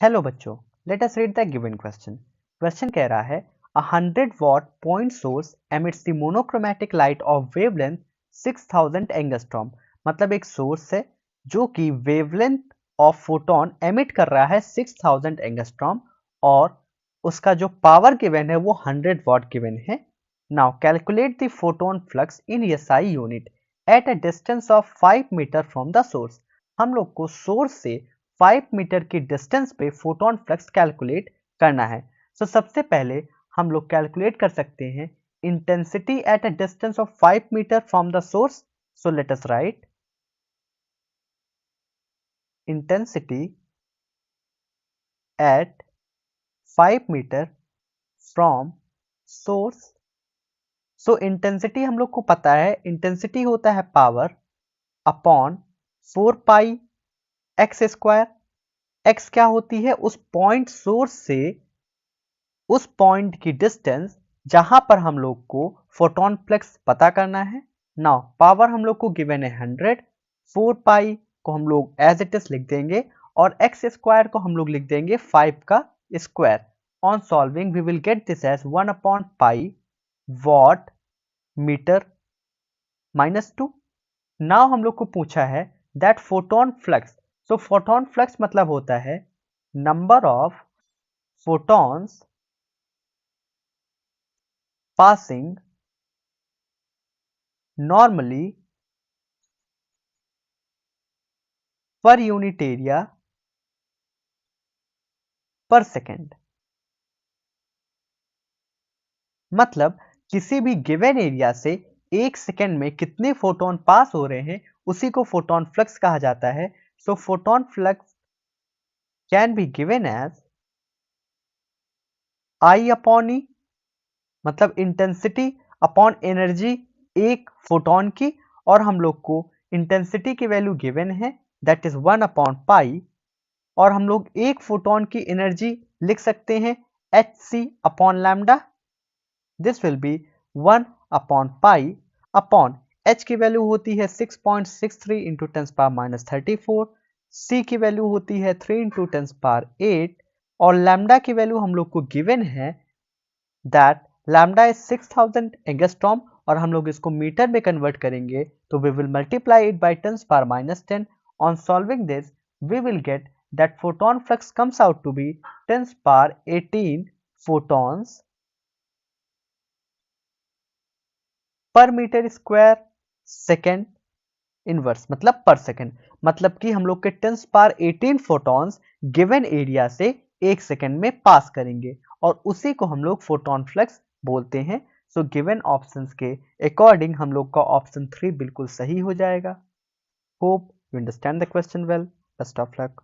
Hello बच्चों, let us read the given question. Question कह रहा है 100 watt point source emits the monochromatic light of wavelength 6000 angstrom. मतलब एक सोर्स है जो कि वेवलेंथ ऑफ फोटोन एमिट कर रहा है 6000 एंगस्ट्रॉम और उसका जो पावर गिवन है वो 100 watt गिवन है। Now calculate the photon flux in SI unit at a distance of 5 metre from the source. हम लोग को सोर्स से 5 मीटर की डिस्टेंस पे फोटोन फ्लक्स कैलकुलेट करना है। सो सबसे पहले हम लोग कैलकुलेट कर सकते हैं intensity at a distance of 5 metre from the source. So let us write intensity at 5 metre from source. So intensity हम लोग को पता है, इंटेंसिटी होता है power upon 4 pi x square. X क्या होती है, उस पॉइंट सोर्स से उस पॉइंट की डिस्टेंस जहां पर हम लोग को फोटोन फ्लक्स पता करना है। नाउ पावर हम लोग को गिवन है 100, 4 पाई को हम लोग एज इट इज लिख देंगे और एक्स स्क्वायर को हम लोग लिख देंगे 5 का square. On solving we will get this as 1 upon pi watt metre minus 2। Now हम लोग को पूछा है that photon flux. So photon flux मतलब होता है number of photons passing normally per unit area per second। मतलब किसी भी गिवन एरिया से एक सेकेंड में कितने फोटोन पास हो रहे हैं उसी को फोटोन फ्लक्स कहा जाता है। So photon flux can be given as I upon E, मतलब इंटेंसिटी अपॉन एनर्जी एक फोटोन की, और हम लोग को इंटेंसिटी की वैल्यू गिवन है दैट इज 1 अपॉन पाई, और हम लोग एक फोटोन की एनर्जी लिख सकते हैं H C upon lambda. This will be 1 upon pi upon H की वैल्यू होती है 6.63 into tens power minus 34, C की वैल्यू होती है 3 इंटू टेंस पावर 8, और लैम्डा की वैल्यू हम लोग को गिवन है दैट लैम्डा इज 6000 एंगस्ट्रॉम, और हम लोग इसको मीटर में कन्वर्ट करेंगे तो we will multiply it by tens power minus 10। On solving this we will get that photon flux comes out to be 10 power 18 photons per meter square second inverse, मतलब पर second. मतलब कि हम लोग के 10 पावर 18 फोटॉन्स गिवन एरिया से एक second में पास करेंगे और उसी को हम लोग फोटोन फ्लक्स बोलते हैं। सो गिवन ऑप्शंस के अकॉर्डिंग हम लोग का ऑप्शन 3 बिल्कुल सही हो जाएगा। Hope you understand the question well. Best of luck.